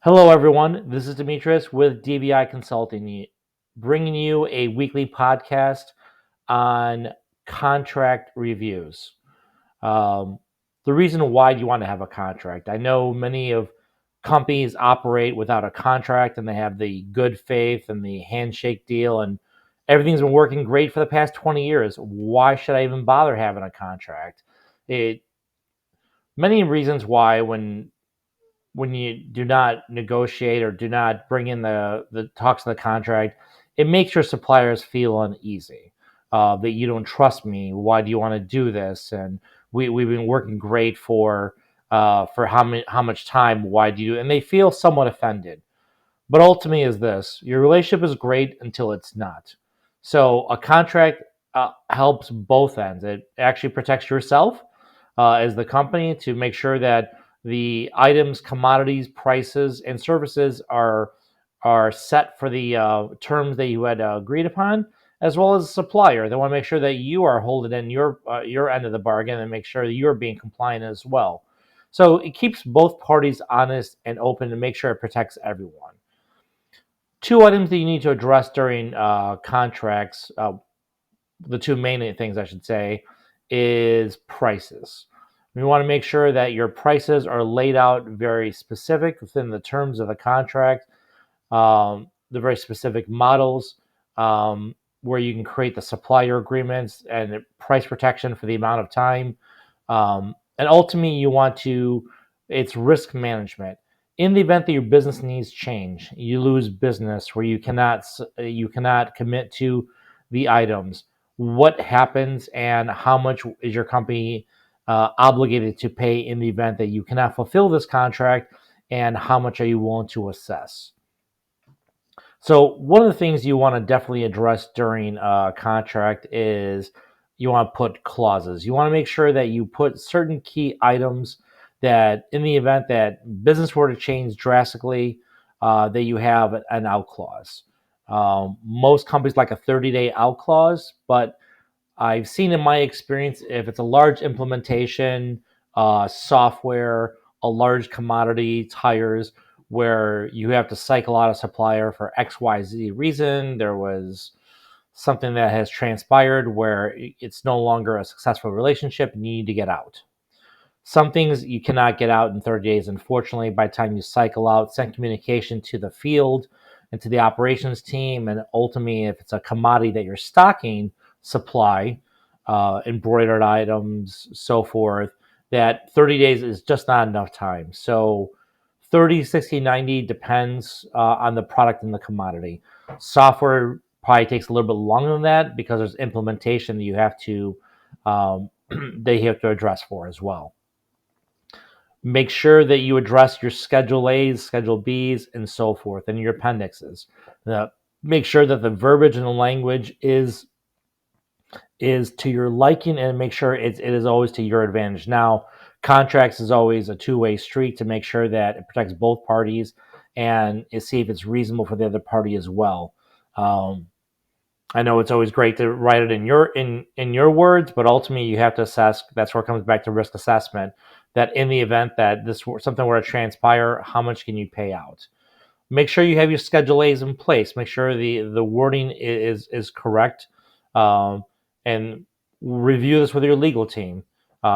Hello, everyone. This is Demetrius with DVI Consulting, bringing you a weekly podcast on contract reviews. Um, the reason why you want to have a contract. I know many of companies operate without a contract and they have the good faith and the handshake deal, and everything's been working great for the past 20 years. Why should I even bother having a contract? It Many reasons why when you do not negotiate or do not bring in the talks of the contract, it makes your suppliers feel uneasy. That you don't trust me. Why do you want to do this? And we've been working great for how much time? Why do you? And they feel somewhat offended. But ultimately, is this your relationship is great until it's not. So a contract helps both ends. It actually protects yourself as the company to make sure that the items, commodities, prices, and services are set for the terms that you had agreed upon, as well as the supplier. They want to make sure that you are holding in your end of the bargain and make sure that you're being compliant as well. So it keeps both parties honest and open to make sure it protects everyone. Two items that you need to address during contracts, the two main things I should say, is prices. We want to make sure that your prices are laid out very specific within the terms of the contract, the very specific models, where you can create the supplier agreements and price protection for the amount of time. And ultimately, it's risk management. In the event that your business needs change, you lose business where you cannot commit to the items. What happens and how much is your company obligated to pay in the event that you cannot fulfill this contract, and how much are you willing to assess? So one of the things you want to definitely address during a contract is you want to put clauses. You want to make sure that you put certain key items that, in the event that business were to change drastically, that you have an out clause. Most companies like a 30-day out clause, but I've seen in my experience, if it's a large implementation, software, a large commodity, tires, where you have to cycle out a supplier for XYZ reason, there was something that has transpired where it's no longer a successful relationship and you need to get out. Some things you cannot get out in 30 days. Unfortunately, by the time you cycle out, send communication to the field and to the operations team, and ultimately, if it's a commodity that you're stocking, supply, embroidered items, so forth, that 30 days is just not enough time. So 30, 60, 90 depends on the product and the commodity. Software probably takes a little bit longer than that because there's implementation that you have to they have to address for as well. Make sure that you address your Schedule A's, Schedule B's, and so forth, and your appendixes. Make sure that the verbiage and the language is to your liking, and make sure it is always to your advantage. Now, contracts is always a two-way street to make sure that it protects both parties and see if it's reasonable for the other party as well. Um, I know it's always great to write it in your words, but ultimately you have to assess. That's where it comes back to risk assessment. That in the event that something were to transpire, how much can you pay out? Make sure you have your Schedule A's in place. Make sure the wording is correct, and review this with your legal team.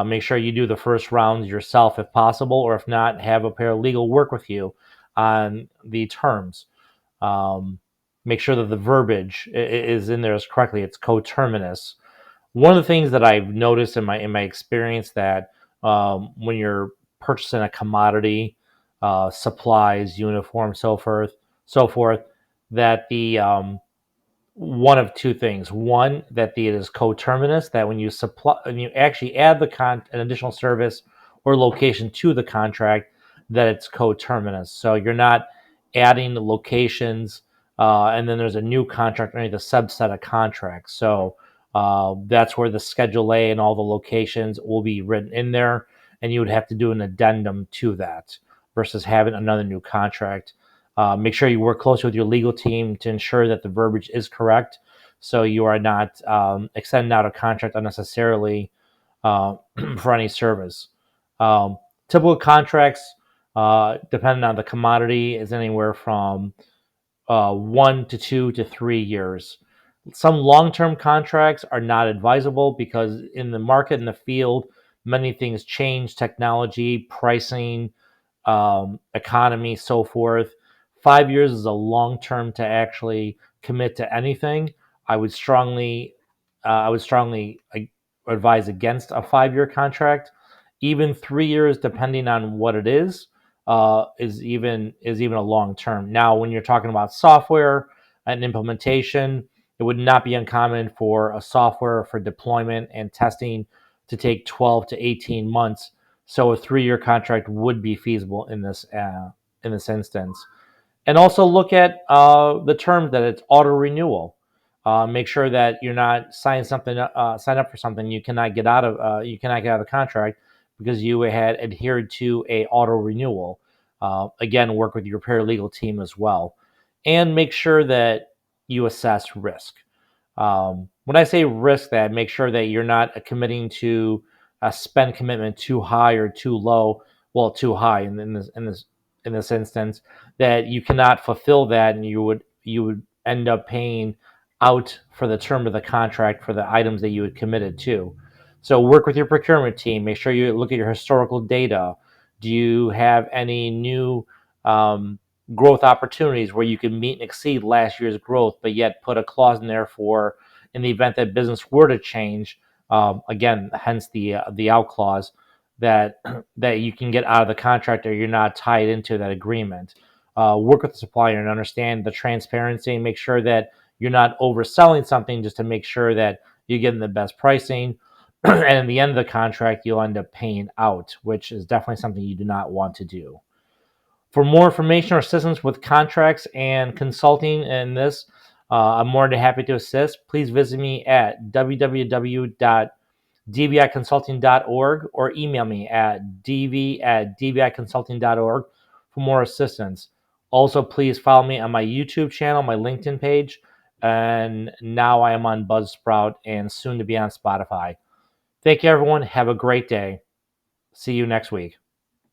Make sure you do the first rounds yourself if possible, or if not, have a paralegal work with you on the terms. Um, Make sure that the verbiage is in there as correctly. It's coterminous. One of the things that I've noticed in my experience that when you're purchasing a commodity, supplies, uniform, so forth, that the one of two things. One, that it is coterminous, that when you actually add an additional service or location to the contract, that it's coterminous. So you're not adding the locations, and then there's a new contract underneath a subset of contracts. So that's where the Schedule A and all the locations will be written in there, and you would have to do an addendum to that versus having another new contract. Make sure you work closely with your legal team to ensure that the verbiage is correct, so you are not extending out a contract unnecessarily uh, for any service. Typical contracts, depending on the commodity, is anywhere from 1 to 2 to 3 years. Some long-term contracts are not advisable because in the market, in the field, many things change: technology, pricing, economy, so forth. 5 years is a long term to actually commit to anything. I would strongly, advise against a 5 year contract. Even 3 years, depending on what it is even a long term. Now, when you're talking about software and implementation, it would not be uncommon for a software for deployment and testing to take 12 to 18 months. So a 3 year contract would be feasible in this instance. And also look at the terms that it's auto renewal. Make sure that you're not sign up for something you cannot get out of. You cannot get out of the contract because you had adhered to a auto renewal. Again, work with your paralegal team as well, and make sure that you assess risk. When I say risk, that make sure that you're not committing to a spend commitment too high or too low. Well, too high in this instance, that you cannot fulfill that, and you would end up paying out for the term of the contract for the items that you had committed to. So work with your procurement team. Make sure you look at your historical data. Do you have any new growth opportunities where you can meet and exceed last year's growth, but yet put a clause in there for in the event that business were to change? Again, hence the out clause that that you can get out of the contract or you're not tied into that agreement. Work with the supplier and understand the transparency and make sure that you're not overselling something just to make sure that you're getting the best pricing. And in the end of the contract, you'll end up paying out, which is definitely something you do not want to do. For more information or assistance with contracts and consulting in this, I'm more than happy to assist. Please visit me at www.dviconsulting.org or email me at dv@dviconsulting.org for more assistance. Also, please follow me on my YouTube channel, my LinkedIn page, and now I am on Buzzsprout and soon to be on Spotify. Thank you, everyone. Have a great day. See you next week.